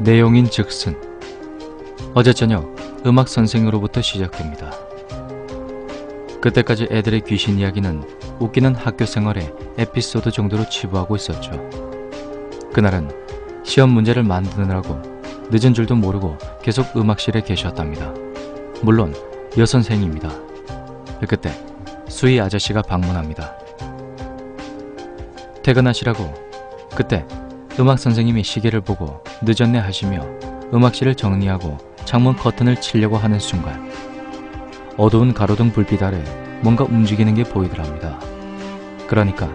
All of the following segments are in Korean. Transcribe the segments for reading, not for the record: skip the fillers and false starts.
내용인 즉슨 어제 저녁 음악 선생으로부터 시작됩니다. 그때까지 애들의 귀신 이야기는 웃기는 학교 생활의 에피소드 정도로 치부하고 있었죠. 그날은 시험 문제를 만드느라고 늦은 줄도 모르고 계속 음악실에 계셨답니다. 물론 여선생입니다. 그때 수희 아저씨가 방문합니다. 퇴근하시라고. 그때 음악 선생님이 시계를 보고 늦었네 하시며 음악실을 정리하고 창문 커튼을 치려고 하는 순간 어두운 가로등 불빛 아래 뭔가 움직이는 게 보이더랍니다. 그러니까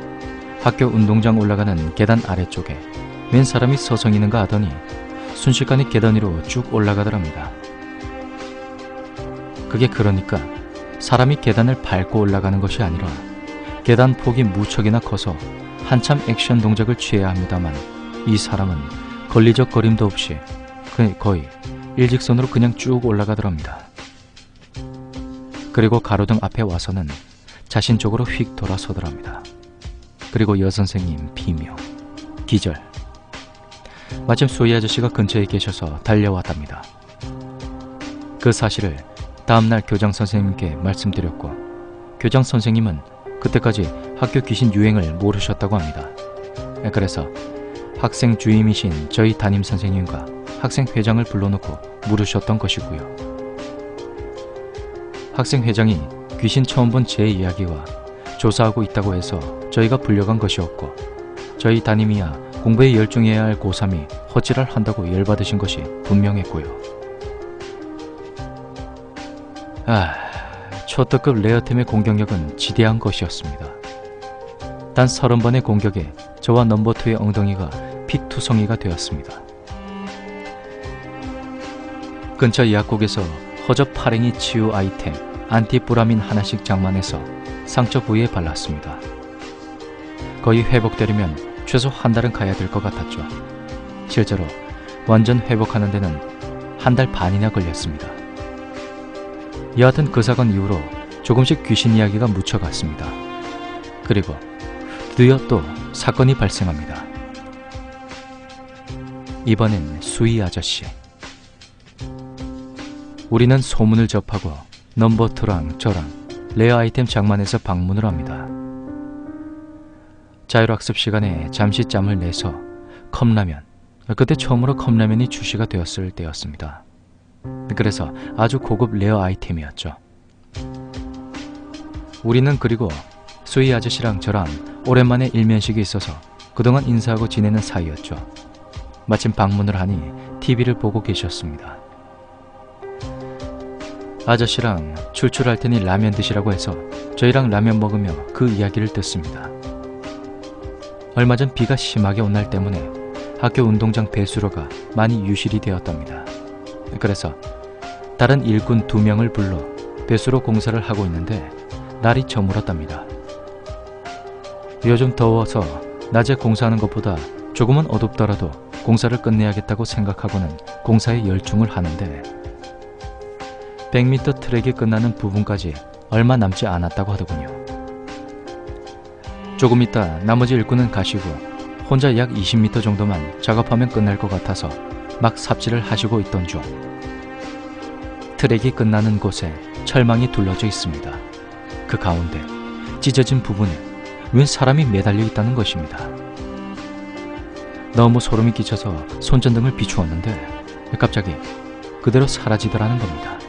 학교 운동장 올라가는 계단 아래쪽에 웬 사람이 서성이는가 하더니 순식간에 계단 위로 쭉 올라가더랍니다. 그게 그러니까 사람이 계단을 밟고 올라가는 것이 아니라 계단 폭이 무척이나 커서 한참 액션 동작을 취해야 합니다만 이 사람은 걸리적거림도 없이 거의 일직선으로 그냥 쭉 올라가더랍니다. 그리고 가로등 앞에 와서는 자신 쪽으로 휙 돌아서더랍니다. 그리고 여선생님 비명, 기절. 마침 수희 아저씨가 근처에 계셔서 달려왔답니다. 그 사실을 다음날 교장 선생님께 말씀드렸고 교장 선생님은 그때까지 학교 귀신 유행을 모르셨다고 합니다. 그래서 학생 주임이신 저희 담임 선생님과 학생회장을 불러놓고 물으셨던 것이고요. 학생회장이 귀신 처음 본 제 이야기와 조사하고 있다고 해서 저희가 불려간 것이었고 저희 담임이야 공부에 열중해야 할 고3이 헛질을 한다고 열받으신 것이 분명했고요. 초특급 레어템의 공격력은 지대한 것이었습니다. 단 30번의 공격에 저와 넘버2의 엉덩이가 피투성이가 되었습니다. 근처 약국에서 허접 파랭이 치유 아이템 안티뿌라민 하나씩 장만해서 상처 부위에 발랐습니다. 거의 회복되려면 최소 한 달은 가야 될 것 같았죠. 실제로 완전 회복하는 데는 한 달 반이나 걸렸습니다. 여하튼 그 사건 이후로 조금씩 귀신 이야기가 묻혀갔습니다. 그리고 드디어 또 사건이 발생합니다. 이번엔 수희 아저씨. 우리는 소문을 접하고 넘버2랑 저랑 레어 아이템 장만해서 방문을 합니다. 자율학습 시간에 잠시 짬을 내서 컵라면, 그때 처음으로 컵라면이 출시가 되었을 때였습니다. 그래서 아주 고급 레어 아이템이었죠. 우리는 그리고 수희 아저씨랑 저랑 오랜만에 일면식이 있어서 그동안 인사하고 지내는 사이였죠. 마침 방문을 하니 TV를 보고 계셨습니다. 아저씨랑 출출할 테니 라면 드시라고 해서 저희랑 라면 먹으며 그 이야기를 듣습니다. 얼마 전 비가 심하게 온 날 때문에 학교 운동장 배수로가 많이 유실이 되었답니다. 그래서 다른 일꾼 2명을 불러 배수로 공사를 하고 있는데 날이 저물었답니다. 요즘 더워서 낮에 공사하는 것보다 조금은 어둡더라도 공사를 끝내야겠다고 생각하고는 공사에 열중을 하는데 100m 트랙이 끝나는 부분까지 얼마 남지 않았다고 하더군요. 조금 있다 나머지 일꾼은 가시고 혼자 약 20m 정도만 작업하면 끝날 것 같아서 막 삽질을 하시고 있던 중 트랙이 끝나는 곳에 철망이 둘러져 있습니다. 그 가운데 찢어진 부분에 웬 사람이 매달려 있다는 것입니다. 너무 소름이 끼쳐서 손전등을 비추었는데 갑자기 그대로 사라지더라는 겁니다.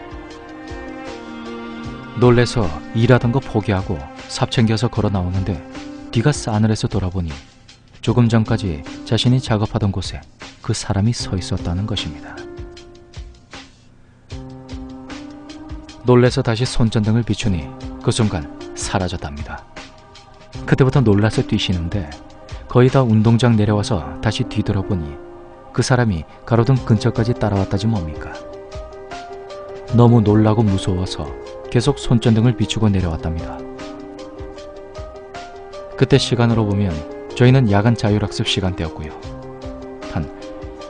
놀래서 일하던 거 포기하고 삽 챙겨서 걸어 나오는데 뒤가 싸늘해서 돌아보니 조금 전까지 자신이 작업하던 곳에 그 사람이 서 있었다는 것입니다. 놀래서 다시 손전등을 비추니 그 순간 사라졌답니다. 그때부터 놀라서 뛰시는데 거의 다 운동장 내려와서 다시 뒤돌아보니 그 사람이 가로등 근처까지 따라왔다지 뭡니까. 너무 놀라고 무서워서 계속 손전등을 비추고 내려왔답니다. 그때 시간으로 보면 저희는 야간 자율학습 시간대였고요. 한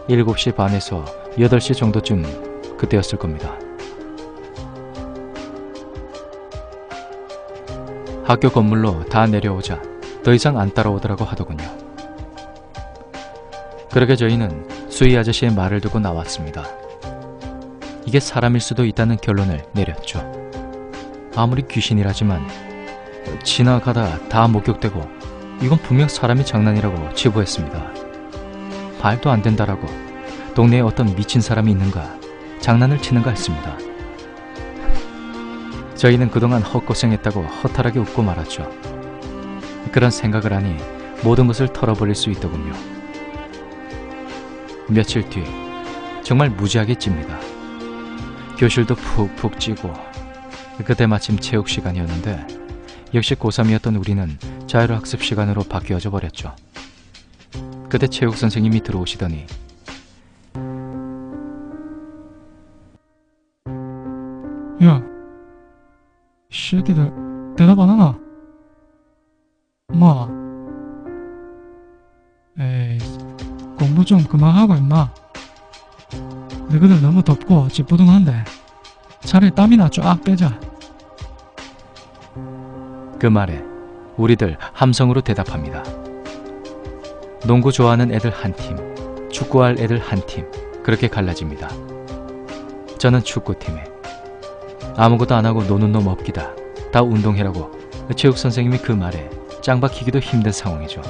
7시 반에서 8시 정도쯤 그때였을 겁니다. 학교 건물로 다 내려오자 더 이상 안 따라오더라고 하더군요. 그러게 저희는 수희 아저씨의 말을 두고 나왔습니다. 이게 사람일 수도 있다는 결론을 내렸죠. 아무리 귀신이라지만 지나가다 다 목격되고 이건 분명 사람이 장난이라고 치부했습니다. 말도 안 된다라고 동네에 어떤 미친 사람이 있는가 장난을 치는가 했습니다. 저희는 그동안 헛고생했다고 허탈하게 웃고 말았죠. 그런 생각을 하니 모든 것을 털어버릴 수 있더군요. 며칠 뒤 정말 무지하게 찝니다. 교실도 푹푹 찌고 그때 마침 체육 시간이었는데 역시 고3이었던 우리는 자율학습 시간으로 바뀌어져 버렸죠. 그때 체육 선생님이 들어오시더니 야, 이 새끼들 대답 안 하나? 뭐? 에이, 공부 좀 그만하고 임마. 너희들 너무 덥고 찌뿌둥한데 차라리 땀이나 쫙 빼자. 그 말에 우리들 함성으로 대답합니다. 농구 좋아하는 애들 한 팀, 축구할 애들 한 팀, 그렇게 갈라집니다. 저는 축구팀에. 아무것도 안 하고 노는 놈 없기다. 다 운동해라고 체육 선생님이 그 말에 짱 박히기도 힘든 상황이죠.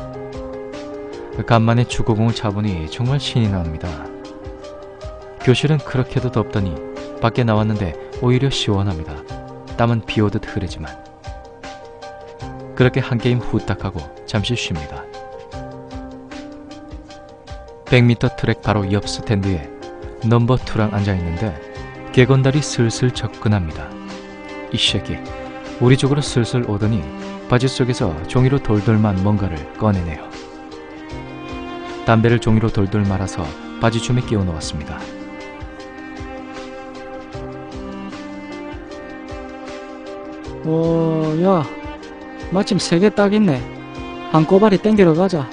간만에 축구공을 차보니 정말 신이 납니다. 교실은 그렇게도 덥더니 밖에 나왔는데 오히려 시원합니다. 땀은 비 오듯 흐르지만. 그렇게 한 게임 후딱 하고 잠시 쉽니다. 100m 트랙 바로 옆 스탠드에 넘버 2랑 앉아있는데 개건달이 슬슬 접근합니다. 이 새끼 우리 쪽으로 슬슬 오더니 바지 속에서 종이로 돌돌만 뭔가를 꺼내네요. 담배를 종이로 돌돌 말아서 바지춤에 끼워 넣었습니다. 오, 야, 마침 3개 딱 있네. 한꼬발이 땡기러 가자.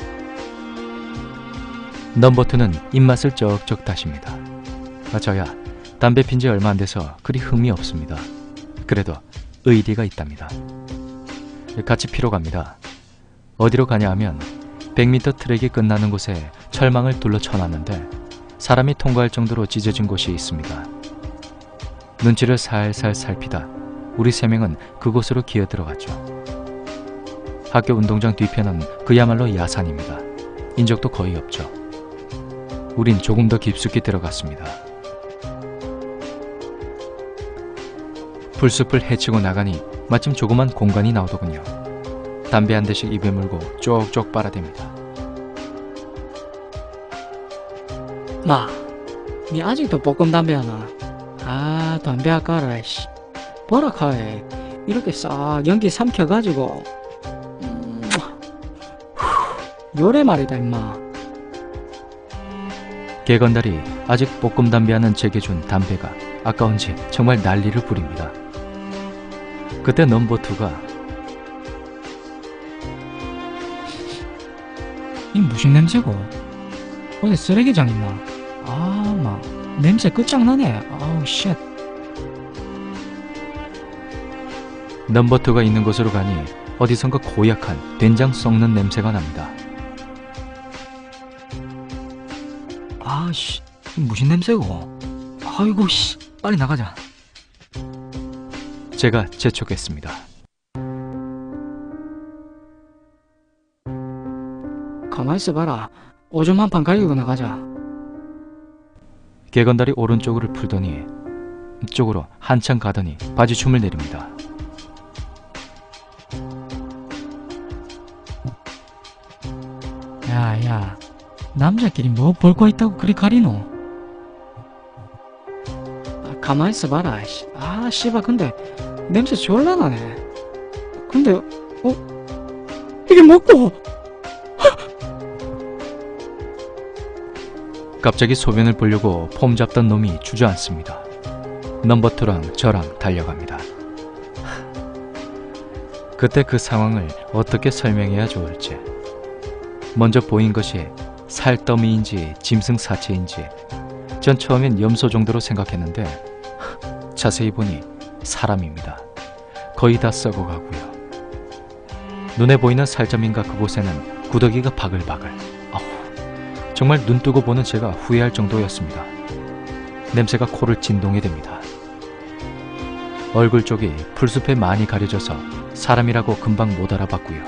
넘버 2는 입맛을 쩍쩍 다십니다. 저야 담배 핀 지 얼마 안 돼서 그리 흠이 없습니다. 그래도 의리가 있답니다. 같이 피러 갑니다. 어디로 가냐 하면 100m 트랙이 끝나는 곳에 철망을 둘러 쳐놨는데 사람이 통과할 정도로 찢어진 곳이 있습니다. 눈치를 살살 살피다 우리 3명은 그곳으로 기어 들어갔죠. 학교 운동장 뒤편은 그야말로 야산입니다. 인적도 거의 없죠. 우린 조금 더 깊숙이 들어갔습니다. 풀숲을 헤치고 나가니 마침 조그만 공간이 나오더군요. 담배 한 대씩 입에 물고 쪽쪽 빨아댑니다. 마, 니 아직도 볶음 담배 하나? 아, 담배 아까라, 씨. 버럭하에 이렇게 싹 연기 삼켜가지고 요래 말이다 임마. 개건달이 아직 볶음 담배 하는 제게 준 담배가 아까운지 정말 난리를 부립니다. 그때 넘버 2가 이 무슨 냄새고? 어디 쓰레기장 있나? 아, 마 냄새 끝장나네. 아우 쉣. 넘버 2가 있는 곳으로 가니 어디선가 고약한 된장 썩는 냄새가 납니다. 아씨, 무슨 냄새고? 아이고 씨, 빨리 나가자. 제가 재촉했습니다. 가만히 있어봐라. 오줌 한 판 갈기고 나가자. 개건달이 오른쪽으로 풀더니 이쪽으로 한참 가더니 바지춤을 내립니다. 야야, 남자끼리 뭐 볼 거 있다고 그리 가리노? 아, 가만히 있어봐라. 아 씨발, 근데 냄새 졸라 나네. 근데 이게 뭐고? 갑자기 소변을 보려고 폼 잡던 놈이 주저앉습니다. 넘버 2랑 저랑 달려갑니다. 그때 그 상황을 어떻게 설명해야 좋을지. 먼저 보인 것이 살더미인지 짐승 사체인지 전 처음엔 염소 정도로 생각했는데 자세히 보니 사람입니다. 거의 다 썩어가고요. 눈에 보이는 살점인가 그곳에는 구더기가 바글바글. 정말 눈뜨고 보는 제가 후회할 정도였습니다. 냄새가 코를 진동해 댑니다. 얼굴 쪽이 풀숲에 많이 가려져서 사람이라고 금방 못 알아봤고요.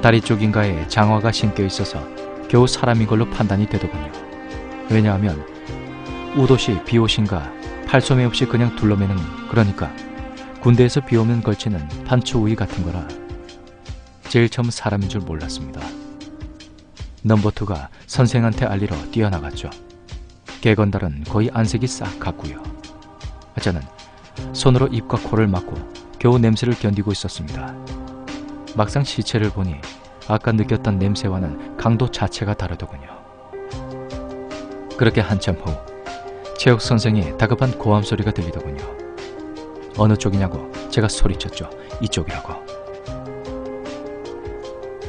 다리 쪽인가에 장화가 신겨 있어서 겨우 사람인 걸로 판단이 되더군요. 왜냐하면 웃옷이 비옷인가 팔소매 없이 그냥 둘러매는, 그러니까 군대에서 비오면 걸치는 판초우이 같은 거라 제일 처음 사람인 줄 몰랐습니다. 넘버2가 선생한테 알리러 뛰어나갔죠. 개건달은 거의 안색이 싹 갔고요. 저는 손으로 입과 코를 막고 겨우 냄새를 견디고 있었습니다. 막상 시체를 보니 아까 느꼈던 냄새와는 강도 자체가 다르더군요. 그렇게 한참 후 체육 선생의 다급한 고함 소리가 들리더군요. 어느 쪽이냐고 제가 소리쳤죠. 이쪽이라고.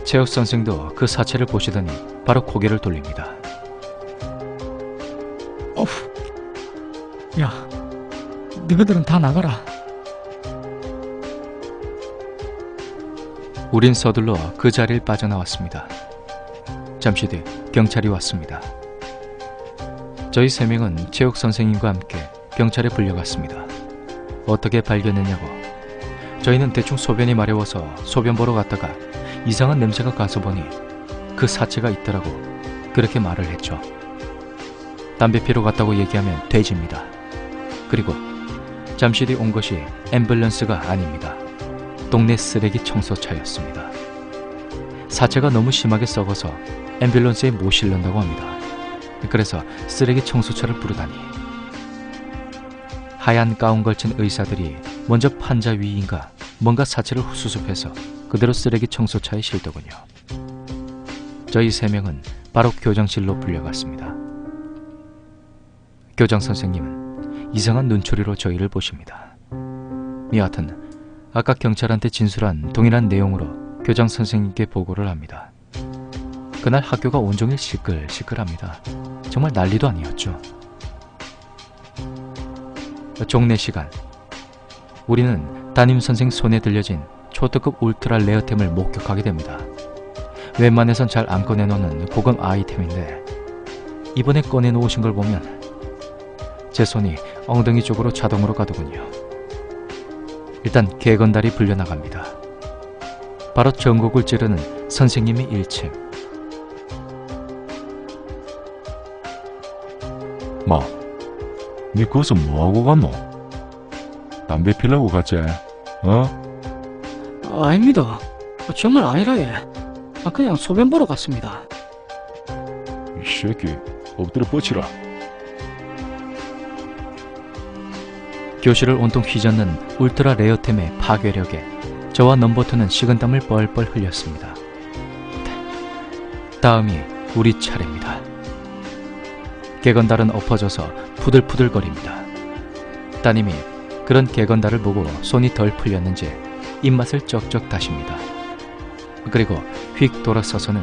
체육 선생도 그 사체를 보시더니 바로 고개를 돌립니다. 어후. 야, 너희들은 다 나가라. 우린 서둘러 그 자리를 빠져나왔습니다. 잠시 뒤 경찰이 왔습니다. 저희 3명은 체육 선생님과 함께 경찰에 불려갔습니다. 어떻게 발견했냐고. 저희는 대충 소변이 마려워서 소변 보러 갔다가 이상한 냄새가 가서 보니 그 사체가 있더라고. 그렇게 말을 했죠. 담배 피러 갔다고 얘기하면 돼지입니다. 그리고 잠시 뒤 온 것이 앰뷸런스가 아닙니다. 동네 쓰레기 청소차였습니다. 사체가 너무 심하게 썩어서 앰뷸런스에 못 실른다고 합니다. 그래서 쓰레기 청소차를 부르다니. 하얀 가운 걸친 의사들이 먼저 판자 위인가 뭔가 사체를 수습해서 그대로 쓰레기 청소차에 실더군요. 저희 3명은 바로 교장실로 불려갔습니다. 교장 선생님은 이상한 눈초리로 저희를 보십니다. 여하튼 아까 경찰한테 진술한 동일한 내용으로 교장 선생님께 보고를 합니다. 그날 학교가 온종일 시끌시끌합니다. 정말 난리도 아니었죠. 종례 시간, 우리는 담임선생 손에 들려진 초특급 울트라 레어템을 목격하게 됩니다. 웬만해선 잘 안 꺼내놓는 고급 아이템인데 이번에 꺼내놓으신 걸 보면 제 손이 엉덩이 쪽으로 자동으로 가더군요. 일단 개건달이 불려나갑니다. 바로 전곡을 찌르는 선생님의 일침. 마, 니 거기서 뭐하고 갔노? 담배 피려고 갔지? 어? 아닙니다. 정말 아니라 예. 그냥 소변 보러 갔습니다. 이 새끼, 엎드려 뻗치라. 교실을 온통 휘젓는 울트라 레어템의 파괴력에 저와 넘버2는 식은땀을 뻘뻘 흘렸습니다. 다음이 우리 차례입니다. 개건달은 엎어져서 푸들푸들거립니다. 따님이 그런 개건달을 보고 손이 덜 풀렸는지 입맛을 쩍쩍 다십니다. 그리고 휙 돌아서서는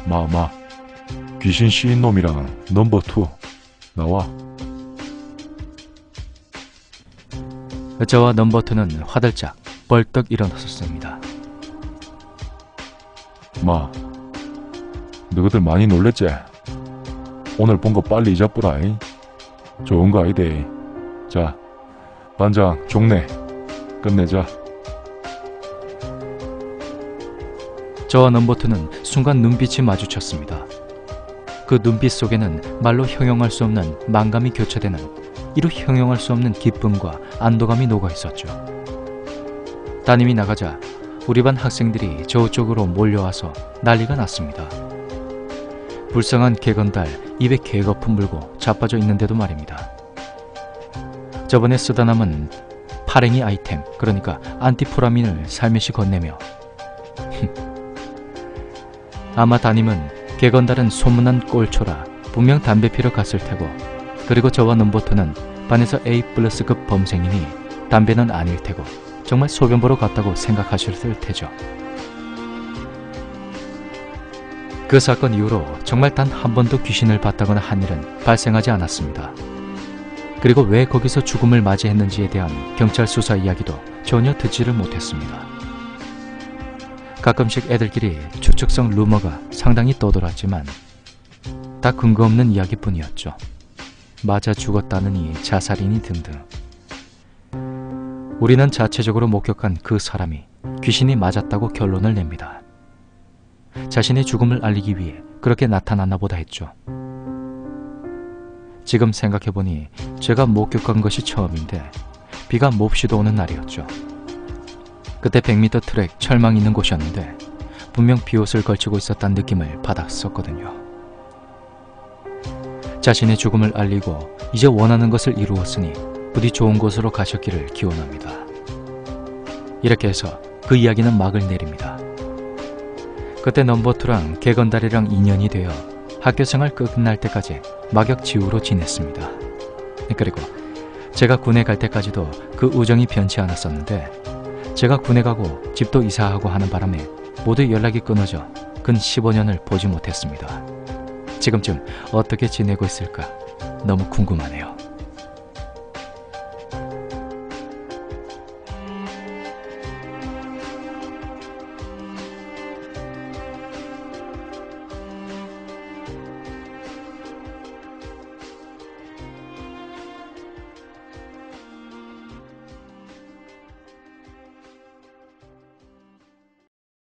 마, 귀신 씌인 놈이랑 넘버2 나와. 저와 넘버2는 화들짝 벌떡 일어섰습니다. 마, 너희들 많이 놀랬지? 오늘 본 거 빨리 잊어보라. 좋은 거 아이데. 자, 반장 종례 끝내자. 저와 넘버2는 순간 눈빛이 마주쳤습니다. 그 눈빛 속에는 말로 형용할 수 없는 만감이 교차되는, 이루 형용할 수 없는 기쁨과 안도감이 녹아있었죠. 따님이 나가자 우리 반 학생들이 저쪽으로 몰려와서 난리가 났습니다. 불쌍한 개건달 입에 개거품 물고 자빠져 있는데도 말입니다. 저번에 쓰다 남은 파랭이 아이템, 그러니까 안티포라민을 살며시 건네며 아마 따님은 개건달은 소문난 꼴초라 분명 담배 피러 갔을 테고, 그리고 저와 넘버2는 반에서 A+급 범생이니 담배는 아닐 테고 정말 소변 보러 갔다고 생각하셨을 테죠. 그 사건 이후로 정말 단 한 번도 귀신을 봤다거나 한 일은 발생하지 않았습니다. 그리고 왜 거기서 죽음을 맞이했는지에 대한 경찰 수사 이야기도 전혀 듣지를 못했습니다. 가끔씩 애들끼리 추측성 루머가 상당히 떠돌았지만 다 근거 없는 이야기뿐이었죠. 맞아 죽었다느니 자살이니 등등. 우리는 자체적으로 목격한 그 사람이 귀신이 맞았다고 결론을 냅니다. 자신의 죽음을 알리기 위해 그렇게 나타났나 보다 했죠. 지금 생각해보니 제가 목격한 것이 처음인데 비가 몹시도 오는 날이었죠. 그때 100m 트랙 철망 있는 곳이었는데 분명 비옷을 걸치고 있었다는 느낌을 받았었거든요. 자신의 죽음을 알리고 이제 원하는 것을 이루었으니 부디 좋은 곳으로 가셨기를 기원합니다. 이렇게 해서 그 이야기는 막을 내립니다. 그때 넘버2랑 개건다리랑 인연이 되어 학교생활 끝날 때까지 막역지우로 지냈습니다. 그리고 제가 군에 갈 때까지도 그 우정이 변치 않았었는데 제가 군에 가고 집도 이사하고 하는 바람에 모두 연락이 끊어져 근 15년을 보지 못했습니다. 지금쯤 어떻게 지내고 있을까 너무 궁금하네요.